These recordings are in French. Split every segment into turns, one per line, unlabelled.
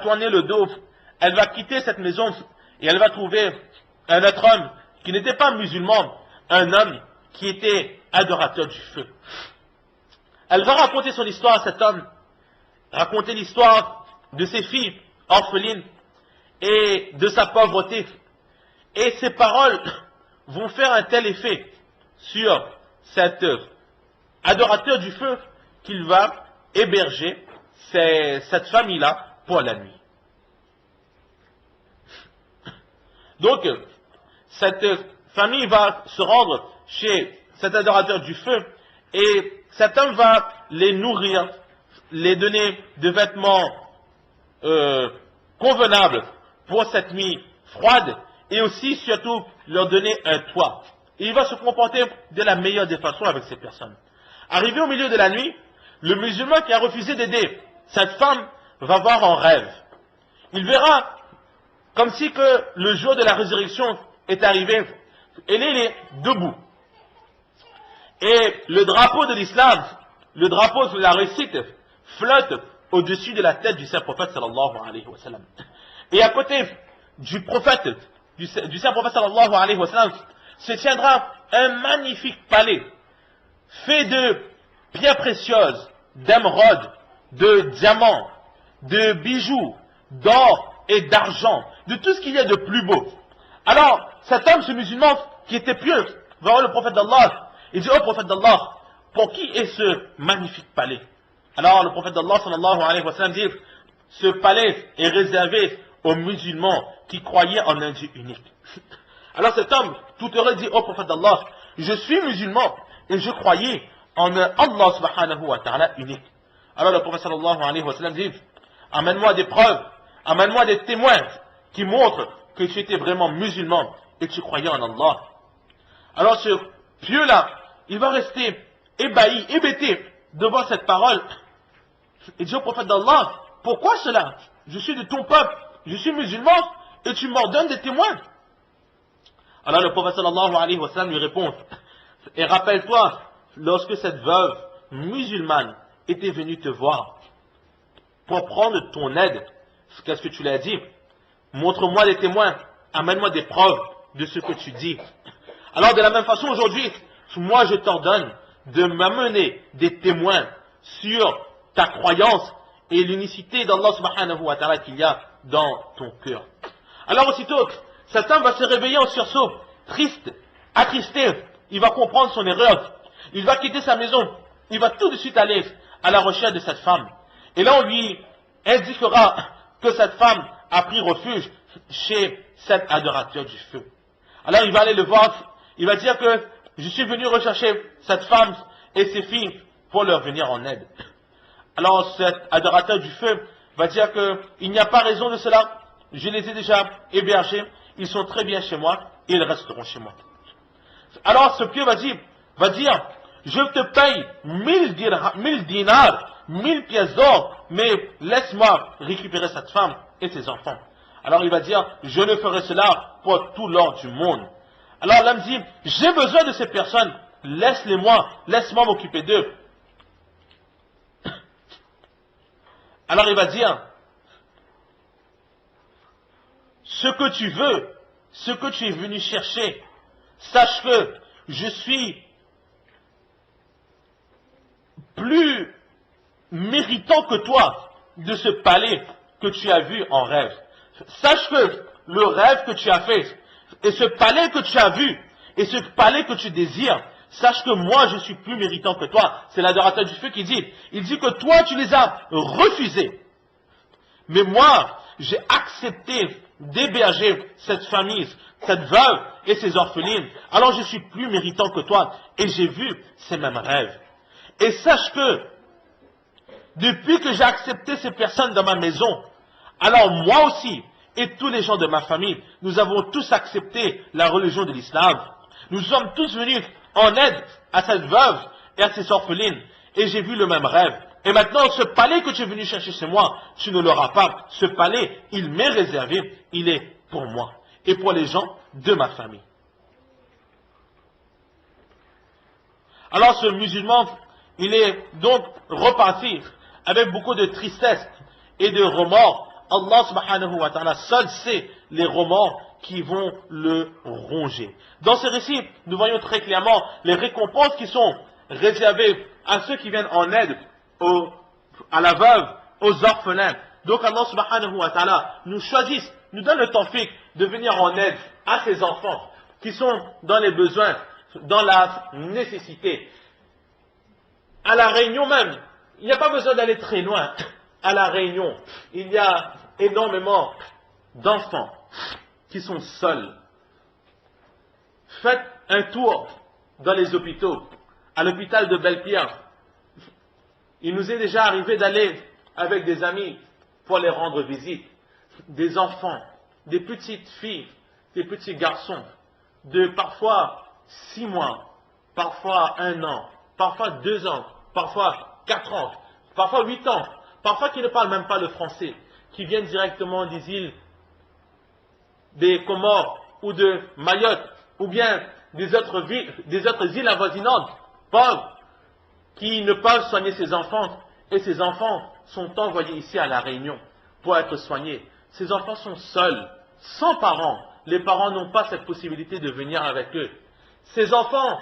tourner le dos, elle va quitter cette maison et elle va trouver un autre homme qui n'était pas musulman, un homme qui était adorateur du feu. Elle va raconter son histoire à cet homme, raconter l'histoire de ses filles orphelines et de sa pauvreté. Et ces paroles vont faire un tel effet sur cet adorateur du feu qu'il va héberger cette famille-là pour la nuit. Donc, cette famille va se rendre chez cet adorateur du feu et cet homme va les nourrir, les donner de vêtements convenables pour cette nuit froide et aussi, surtout, leur donner un toit. Et il va se comporter de la meilleure des façons avec ces personnes. Arrivé au milieu de la nuit, le musulman qui a refusé d'aider cette femme va voir en rêve. Il verra comme si que le jour de la résurrection est arrivé. Et il est debout. Et le drapeau de l'islam, le drapeau de la réussite, flotte au-dessus de la tête du saint prophète sallallahu alayhi wa sallam. Et à côté du prophète, du saint prophète sallallahu alayhi wa sallam, se tiendra un magnifique palais fait de pierres précieuses, d'émeraudes, de diamants, de bijoux, d'or et d'argent, de tout ce qu'il y a de plus beau. Alors, cet homme, ce musulman qui était pieux, va voir le prophète d'Allah. Il dit, oh prophète d'Allah, pour qui est ce magnifique palais? Alors le prophète d'Allah sallallahu alayhi wa sallam dit, ce palais est réservé aux musulmans qui croyaient en un Dieu unique. Alors cet homme, tout heureux, dit, oh prophète d'Allah, je suis musulman et je croyais en un Allah subhanahu wa ta'ala unique. Alors le prophète sallallahu alayhi wa sallam dit, amène-moi des preuves, amène-moi des témoins qui montrent que tu étais vraiment musulman et que tu croyais en Allah. Alors ce pieux-là, il va rester ébahi, hébété devant cette parole. Il dit au prophète d'Allah, pourquoi cela? Je suis de ton peuple, je suis musulman et tu m'ordonnes des témoins. Alors le prophète sallallahu alayhi wa sallam lui répond, et rappelle-toi, lorsque cette veuve musulmane était venue te voir pour prendre ton aide, qu'est-ce que tu lui as dit? Montre-moi des témoins, amène-moi des preuves de ce que tu dis. Alors de la même façon aujourd'hui, moi je t'ordonne de m'amener des témoins sur ta croyance et l'unicité d'Allah subhanahu wa ta'ala qu'il y a dans ton cœur. Alors aussitôt, cet homme va se réveiller en sursaut, triste, attristé, il va comprendre son erreur, il va quitter sa maison, il va tout de suite aller à la recherche de cette femme. Et là on lui indiquera que cette femme a pris refuge chez cet adorateur du feu. Alors il va aller le voir, il va dire que je suis venu rechercher cette femme et ses filles pour leur venir en aide. Alors cet adorateur du feu va dire qu'il n'y a pas raison de cela, je les ai déjà hébergés, ils sont très bien chez moi et ils resteront chez moi. Alors ce pieux va dire, je te paye 1000 dinars, 1000 pièces d'or, mais laisse-moi récupérer cette femme et ses enfants. Alors il va dire, je ne ferai cela pour tout l'or du monde. Alors l'homme dit, j'ai besoin de ces personnes, laisse-les-moi, laisse-moi m'occuper d'eux. Alors il va dire, ce que tu veux, ce que tu es venu chercher, sache que je suis plus méritant que toi de ce palais que tu as vu en rêve. Sache que le rêve que tu as fait, et ce palais que tu as vu, et ce palais que tu désires, sache que moi je suis plus méritant que toi. C'est l'adorateur du feu qui dit, il dit que toi tu les as refusés. Mais moi, j'ai accepté d'héberger cette famille, cette veuve et ses orphelines. Alors je suis plus méritant que toi. Et j'ai vu ces mêmes rêves. Et sache que, depuis que j'ai accepté ces personnes dans ma maison, alors moi aussi, et tous les gens de ma famille, nous avons tous accepté la religion de l'islam. Nous sommes tous venus en aide à cette veuve et à ses orphelines. Et j'ai vu le même rêve. Et maintenant, ce palais que tu es venu chercher chez moi, tu ne l'auras pas. Ce palais, il m'est réservé, il est pour moi et pour les gens de ma famille. Alors ce musulman, il est donc reparti avec beaucoup de tristesse et de remords Allah subhanahu wa ta'ala seul sait les romans qui vont le ronger. Dans ce récit, nous voyons très clairement les récompenses qui sont réservées à ceux qui viennent en aide à la veuve, aux orphelins. Donc Allah subhanahu wa ta'ala nous choisit, nous donne le tawfiq de venir en aide à ces enfants qui sont dans les besoins, dans la nécessité. À la Réunion même, il n'y a pas besoin d'aller très loin. À la Réunion, il y a énormément d'enfants qui sont seuls. Faites un tour dans les hôpitaux. À l'hôpital de Belle-Pierre, il nous est déjà arrivé d'aller avec des amis pour les rendre visite. Des enfants, des petites filles, des petits garçons, de parfois 6 mois, parfois 1 an, parfois 2 ans, parfois 4 ans, parfois 8 ans, parfois qui ne parlent même pas le français, qui viennent directement des îles, des Comores ou de Mayotte, ou bien des autres îles avoisinantes, pauvres, qui ne peuvent soigner ces enfants, et ces enfants sont envoyés ici à La Réunion pour être soignés. Ces enfants sont seuls, sans parents. Les parents n'ont pas cette possibilité de venir avec eux. Ces enfants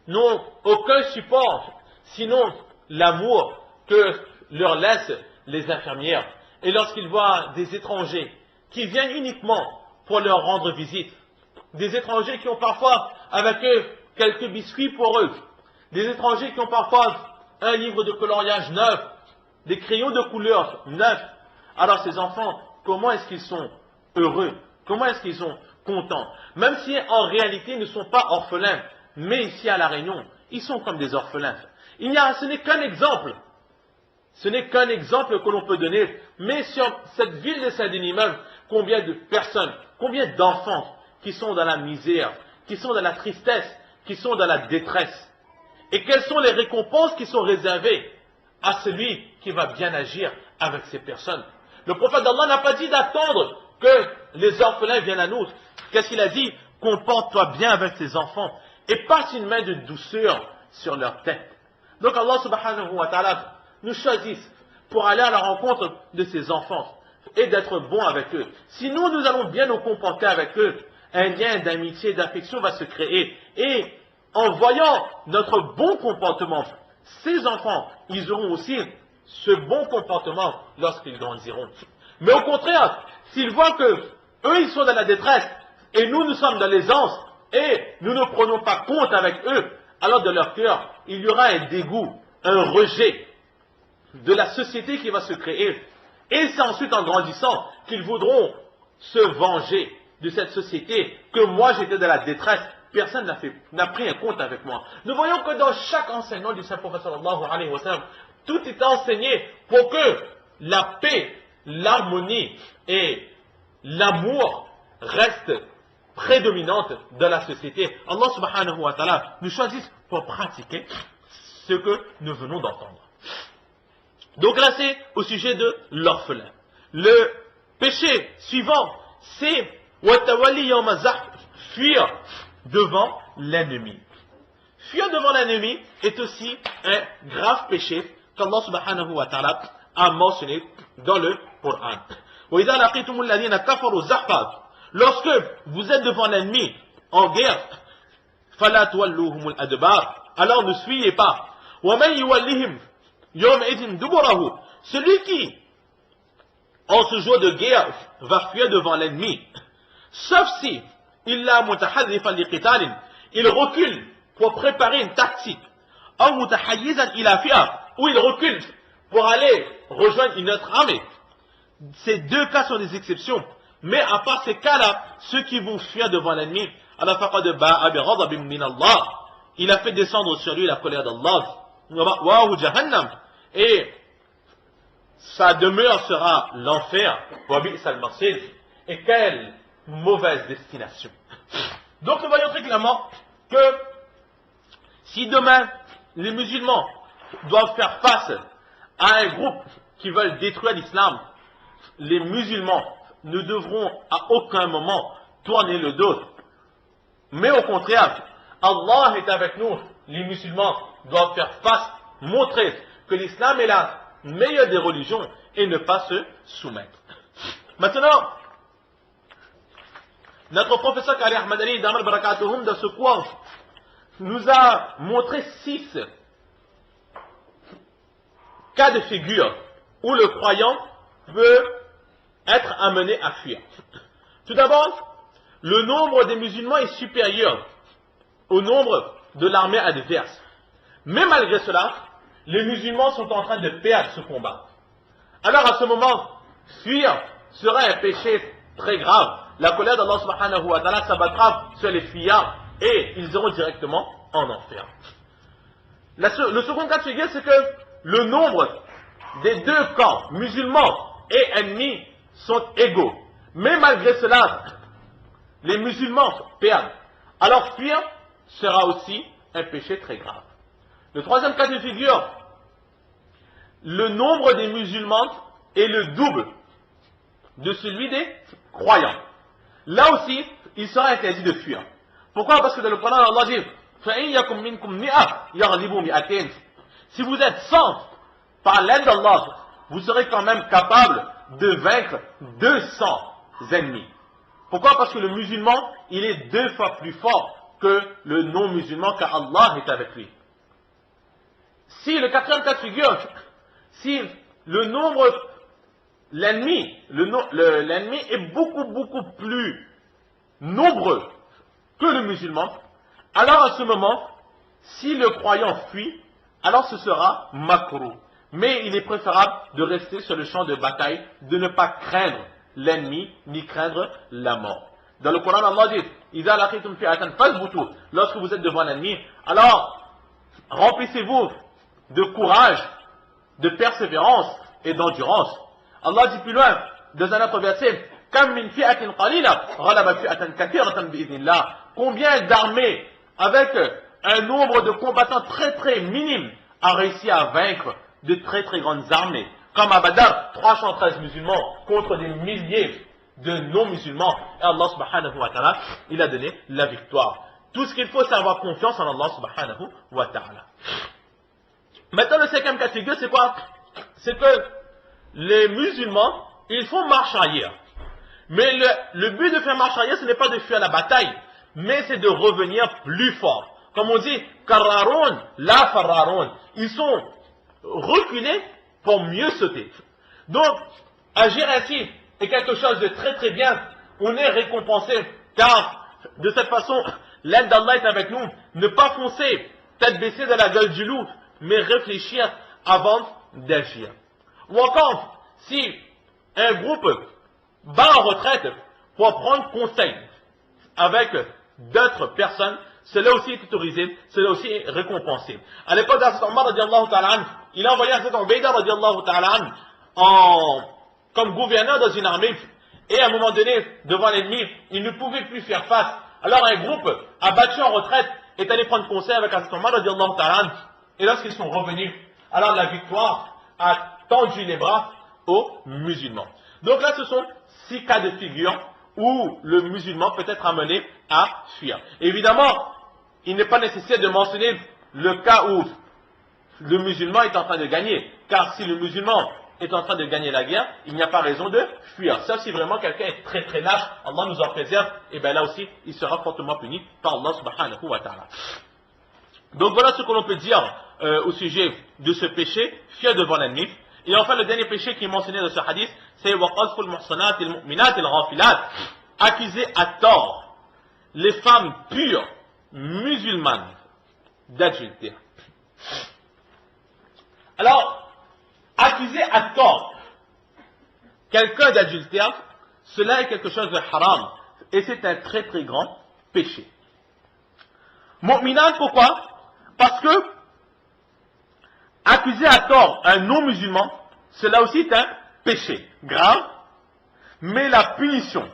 n'ont aucun support, sinon l'amour que leur laissent les infirmières. Et lorsqu'ils voient des étrangers qui viennent uniquement pour leur rendre visite, des étrangers qui ont parfois avec eux quelques biscuits pour eux, des étrangers qui ont parfois un livre de coloriage neuf, des crayons de couleur neufs, alors ces enfants, comment est-ce qu'ils sont heureux? Comment est-ce qu'ils sont contents? Même si en réalité ils ne sont pas orphelins, mais ici à La Réunion, ils sont comme des orphelins. Ce n'est qu'un exemple. Ce n'est qu'un exemple que l'on peut donner, mais sur cette ville de Saint-Denis même, combien de personnes, combien d'enfants qui sont dans la misère, qui sont dans la tristesse, qui sont dans la détresse. Et quelles sont les récompenses qui sont réservées à celui qui va bien agir avec ces personnes? Le prophète d'Allah n'a pas dit d'attendre que les orphelins viennent à nous. Qu'est-ce qu'il a dit? Comporte-toi bien avec tes enfants et passe une main de douceur sur leur tête. Donc Allah subhanahu wa ta'ala nous choisit pour aller à la rencontre de ces enfants et d'être bon avec eux. Si nous allons bien nous comporter avec eux, un lien d'amitié, d'affection va se créer. Et en voyant notre bon comportement, ces enfants, ils auront aussi ce bon comportement lorsqu'ils grandiront. Mais au contraire, s'ils voient que eux, ils sont dans la détresse et nous sommes dans l'aisance et nous ne prenons pas compte avec eux, alors de leur cœur, il y aura un dégoût, un rejet de la société qui va se créer. Et c'est ensuite en grandissant qu'ils voudront se venger de cette société, que moi j'étais dans la détresse, personne n'a pris un compte avec moi. Nous voyons que dans chaque enseignement du Saint-Prophète sallallahu alayhi wa sallam, tout est enseigné pour que la paix, l'harmonie et l'amour restent prédominantes dans la société. Allah subhanahu wa ta'ala nous choisit pour pratiquer ce que nous venons d'entendre. Donc là c'est au sujet de l'orphelin. Le péché suivant, c'est fuir devant l'ennemi. Fuir devant l'ennemi est aussi un grave péché qu'Allah subhanahu wa ta'ala a mentionné dans le Coran. Lorsque vous êtes devant l'ennemi en guerre, alors ne fuyez pas. Celui qui, en ce jour de guerre, va fuir devant l'ennemi, sauf si il recule pour préparer une tactique, ou il recule pour aller rejoindre une autre armée. Ces deux cas sont des exceptions. Mais à part ces cas-là, ceux qui vont fuir devant l'ennemi, il a fait descendre sur lui la colère d'Allah. Et sa demeure sera l'enfer. Et quelle mauvaise destination. Donc nous voyons très clairement que si demain les musulmans doivent faire face à un groupe qui veulent détruire l'islam, les musulmans ne devront à aucun moment tourner le dos. Mais au contraire, Allah est avec nous. Les musulmans doivent faire face, montrer que l'islam est la meilleure des religions et ne pas se soumettre. Maintenant, notre professeur Kari Ahmad Ali Damar Barakatuhum dans ce cours nous a montré 6 cas de figure où le croyant peut être amené à fuir. Tout d'abord, le nombre des musulmans est supérieur au nombre de l'armée adverse. Mais malgré cela, les musulmans sont en train de perdre ce combat. Alors à ce moment, fuir serait un péché très grave. La colère d'Allah subhanahu wa ta'ala s'abattra sur les fuyards et ils iront directement en enfer. Le second cas de figure, c'est que le nombre des deux camps, musulmans et ennemis, sont égaux. Mais malgré cela, les musulmans perdent. Alors fuir sera aussi un péché très grave. Le troisième cas de figure, le nombre des musulmans est le double de celui des croyants. Là aussi, il sera interdit de fuir. Pourquoi? Parce que dans le Coran, Allah dit فَإِنْ يَكُمْ مِنْكُمْ مِئَةٌ يَغْلِبُوا مِئَتَيْنِ. Si vous êtes 100, par l'aide d'Allah, vous serez quand même capable de vaincre 200 ennemis. Pourquoi? Parce que le musulman, il est 2 fois plus fort que le non-musulman, car Allah est avec lui. Si le quatrième cas de figure, si le nombre, l'ennemi est beaucoup plus nombreux que le musulman, alors à ce moment, si le croyant fuit, alors ce sera makrou. Mais il est préférable de rester sur le champ de bataille, de ne pas craindre l'ennemi, ni craindre la mort. Dans le Coran, Allah dit, إِذَا لَقِيتُمْ فِئَةً فَاثْبُتُوا. Lorsque vous êtes devant l'ennemi, alors remplissez-vous de courage, de persévérance et d'endurance. Allah dit plus loin, dans un autre verset, كَمْ مِنْ فِئَةٍ قَلِيلَةٍ غَلَبَتْ فِئَةً كَثِيرَةً بِإِذْنِ اللَّهِ. Combien d'armées avec un nombre de combattants très minime a réussi à vaincre de très grandes armées. Comme à Badr, 313 musulmans contre des milliers de non-musulmans. Et Allah subhanahu wa ta'ala, il a donné la victoire. Tout ce qu'il faut, c'est avoir confiance en Allah subhanahu wa ta'ala. Maintenant, le cinquième cas de figure, c'est quoi? C'est que les musulmans, ils font marche arrière. Mais le but de faire marche arrière, ce n'est pas de fuir la bataille, mais c'est de revenir plus fort. Comme on dit, Karraroun, la Farraroun. Ils sont reculés pour mieux sauter. Donc, agir ainsi est quelque chose de très bien. On est récompensé, car de cette façon, l'aide d'Allah est avec nous. Ne pas foncer, tête baissée dans la gueule du loup, mais réfléchir avant d'agir. Ou encore, si un groupe va en retraite pour prendre conseil avec d'autres personnes, cela aussi est autorisé, cela aussi est récompensé. À l'époque d'Hazrat Omar radiallahu ta'ala anhu, il a envoyé Hazrat Ubayda radiallahu ta'ala anhu comme gouverneur dans une armée, et à un moment donné, devant l'ennemi, il ne pouvait plus faire face. Alors un groupe abattu en retraite est allé prendre conseil avec Hazrat Omar radiallahu ta'ala anhu, et lorsqu'ils sont revenus, alors la victoire a tendu les bras aux musulmans. Donc là, ce sont 6 cas de figure où le musulman peut être amené à fuir. Évidemment, il n'est pas nécessaire de mentionner le cas où le musulman est en train de gagner. Car si le musulman est en train de gagner la guerre, il n'y a pas raison de fuir. Sauf si vraiment quelqu'un est très lâche, Allah nous en préserve, et bien là aussi, il sera fortement puni par Allah subhanahu wa ta'ala. Donc voilà ce que l'on peut dire au sujet de ce péché, fuir devant l'ennemi. Et enfin, le dernier péché qui est mentionné dans ce hadith, c'est وَقَذْفُ الْمُحْصَنَاتِ الْمُؤْمِنَاتِ الْغَافِلَاتِ. Accuser à tort les femmes pures, musulmanes, d'adultère. Alors, accuser à tort quelqu'un d'adultère, cela est quelque chose de haram. Et c'est un très grand péché. Mu'minat, pourquoi? Parce que accuser à tort un non-musulman, cela aussi est un péché grave, mais la punition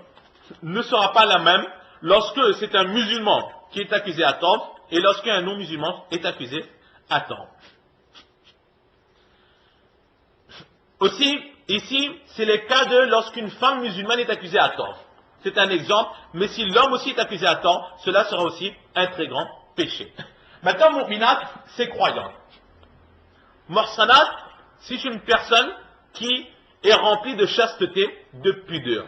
ne sera pas la même lorsque c'est un musulman qui est accusé à tort et lorsqu'un non-musulman est accusé à tort. Aussi, ici, c'est le cas de lorsqu'une femme musulmane est accusée à tort. C'est un exemple, mais si l'homme aussi est accusé à tort, cela sera aussi un très grand péché. Maintenant, mu'minat, c'est croyant. Muhsanat, c'est une personne qui est rempli de chasteté, de pudeur.